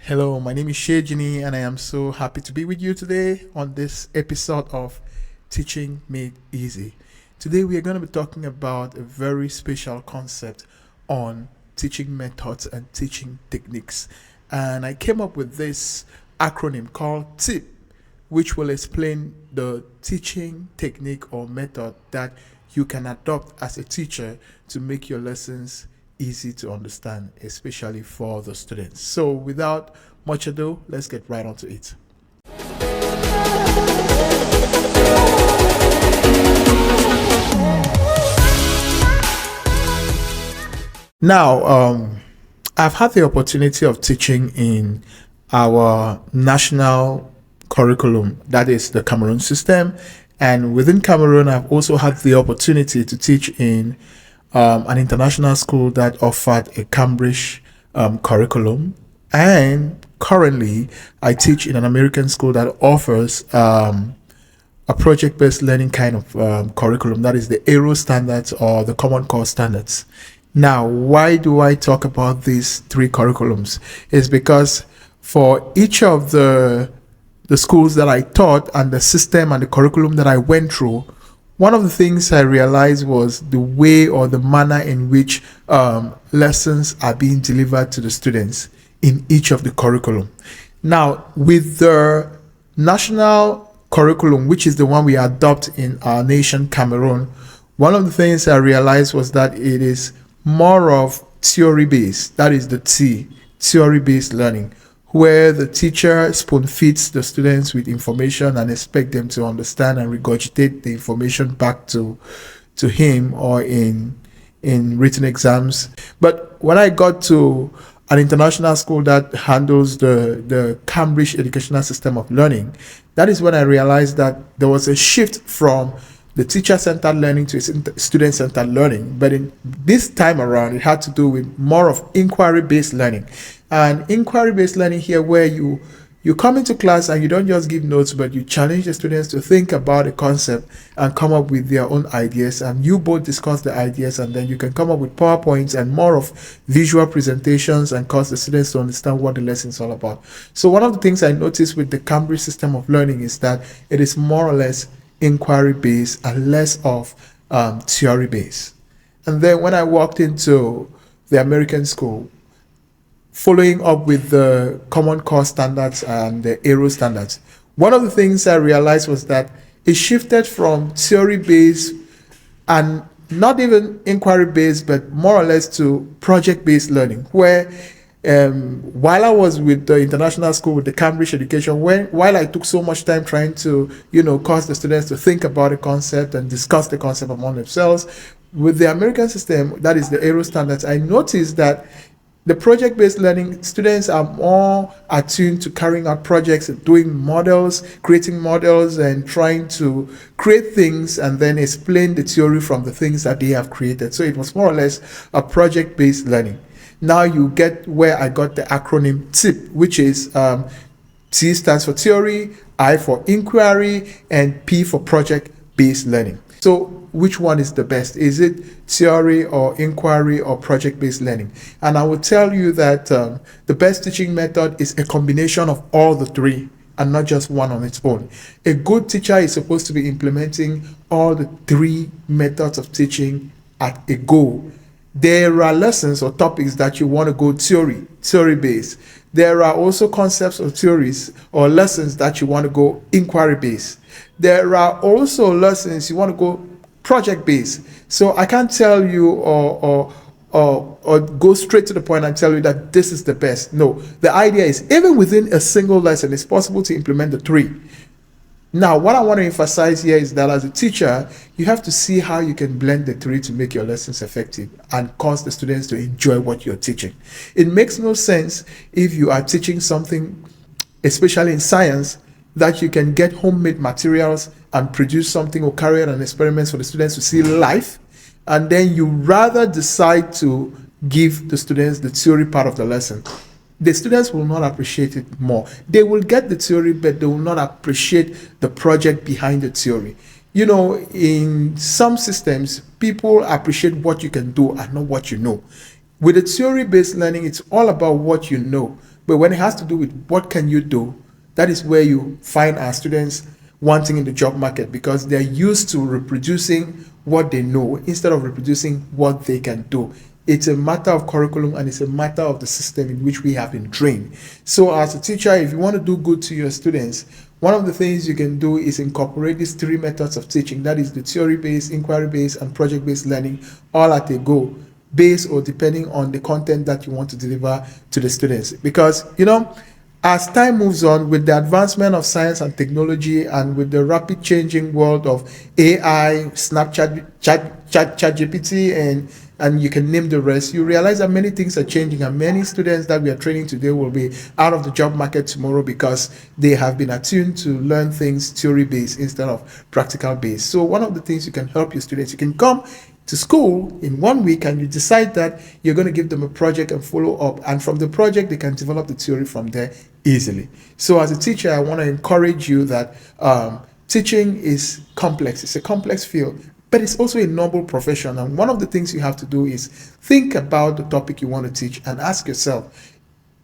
Hello, my name is Shejini, and I am so happy to be with you today on this episode of Teaching Made Easy. Today, we are going to be talking about a very special concept on teaching methods and teaching techniques. And I came up with this acronym called TIP, which will explain the teaching technique or method that you can adopt as a teacher to make your lessons easy to understand, especially for the students. So without much ado, let's get right onto it. Now, I've had the opportunity of teaching in our national curriculum, that is the Cameroon system. And within Cameroon, I've also had the opportunity to teach in an international school that offered a Cambridge curriculum. And currently, I teach in an American school that offers a project-based learning kind of curriculum, that is the Aero standards or the Common Core standards. Now, why do I talk about these three curriculums? Is because for each of the schools that I taught and the system and the curriculum that I went through, one of the things I realized was the way or the manner in which lessons are being delivered to the students in each of the curriculum. Now, with the national curriculum, which is the one we adopt in our nation, Cameroon, one of the things I realized was that it is more of theory-based, that is the T, theory-based learning, where the teacher spoon feeds the students with information and expect them to understand and regurgitate the information back to him or in written exams. But when I got to an international school that handles the Cambridge educational system of learning, that is when I realized that there was a shift from the teacher-centered learning to student-centered learning. But in this time around, it had to do with more of inquiry-based learning. And inquiry-based learning here, where you come into class and you don't just give notes, but you challenge the students to think about a concept and come up with their own ideas. And you both discuss the ideas, and then you can come up with PowerPoints and more of visual presentations and cause the students to understand what the lesson is all about. So one of the things I noticed with the Cambridge system of learning is that it is more or less inquiry-based and less of theory-based. And then when I walked into the American school, following up with the Common Core standards and the Aero standards, one of the things I realized was that it shifted from theory-based and not even inquiry-based, but more or less to project-based learning, where while I was with the international school with the Cambridge education, while I took so much time trying to, cause the students to think about the concept and discuss the concept among themselves, with the American system, that is the Aero standards, I noticed that the project-based learning, students are more attuned to carrying out projects, doing models, creating models, and trying to create things and then explain the theory from the things that they have created. So it was more or less a project-based learning. Now you get where I got the acronym TIP, which is T stands for theory, I for inquiry, and P for project-based learning. So which one is the best? Is it theory or inquiry or project-based learning? And I will tell you that the best teaching method is a combination of all the three and not just one on its own. A good teacher is supposed to be implementing all the three methods of teaching at a go. There are lessons or topics that you want to go theory-based. There are also concepts or theories or lessons that you want to go inquiry-based. There are also lessons you want to go project-based. So I can't tell you or go straight to the point and tell you that this is the best. No, the idea is even within a single lesson, it's possible to implement the three. Now, what I want to emphasize here is that as a teacher, you have to see how you can blend the three to make your lessons effective and cause the students to enjoy what you're teaching. It makes no sense if you are teaching something, especially in science, that you can get homemade materials and produce something or carry out an experiment for the students to see live, and then you rather decide to give the students the theory part of the lesson. The students will not appreciate it more. They will get the theory, but they will not appreciate the project behind the theory. In some systems, people appreciate what you can do and not what you know. With the theory-based learning, it's all about what you know. But when it has to do with what can you do, that is where you find our students wanting in the job market, because they're used to reproducing what they know instead of reproducing what they can do. It's a matter of curriculum, and it's a matter of the system in which we have been trained. So as a teacher, if you want to do good to your students, one of the things you can do is incorporate these three methods of teaching. That is the theory-based, inquiry-based, and project-based learning, all at a go, based or depending on the content that you want to deliver to the students. Because, as time moves on, with the advancement of science and technology, and with the rapid changing world of AI, Snapchat, ChatGPT, and you can name the rest, you realize that many things are changing, and many students that we are training today will be out of the job market tomorrow because they have been attuned to learn things theory-based instead of practical-based. So one of the things you can help your students, you can come to school in 1 week and you decide that you're going to give them a project and follow up, and from the project they can develop the theory from there easily. So as a teacher, I want to encourage you that teaching is complex. It's a complex field, but it's also a noble profession. And one of the things you have to do is think about the topic you want to teach and ask yourself,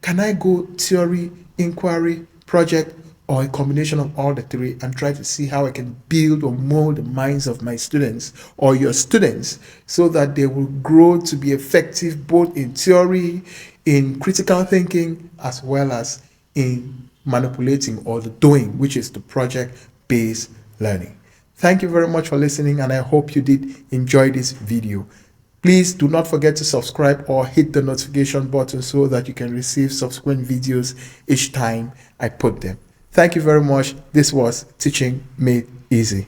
can I go theory, inquiry, project, or a combination of all the three, and try to see how I can build or mold the minds of my students or your students so that they will grow to be effective both in theory, in critical thinking, as well as in manipulating or the doing, which is the project-based learning. Thank you very much for listening, and I hope you did enjoy this video. Please do not forget to subscribe or hit the notification button so that you can receive subsequent videos each time I put them. Thank you very much. This was Teaching Made Easy.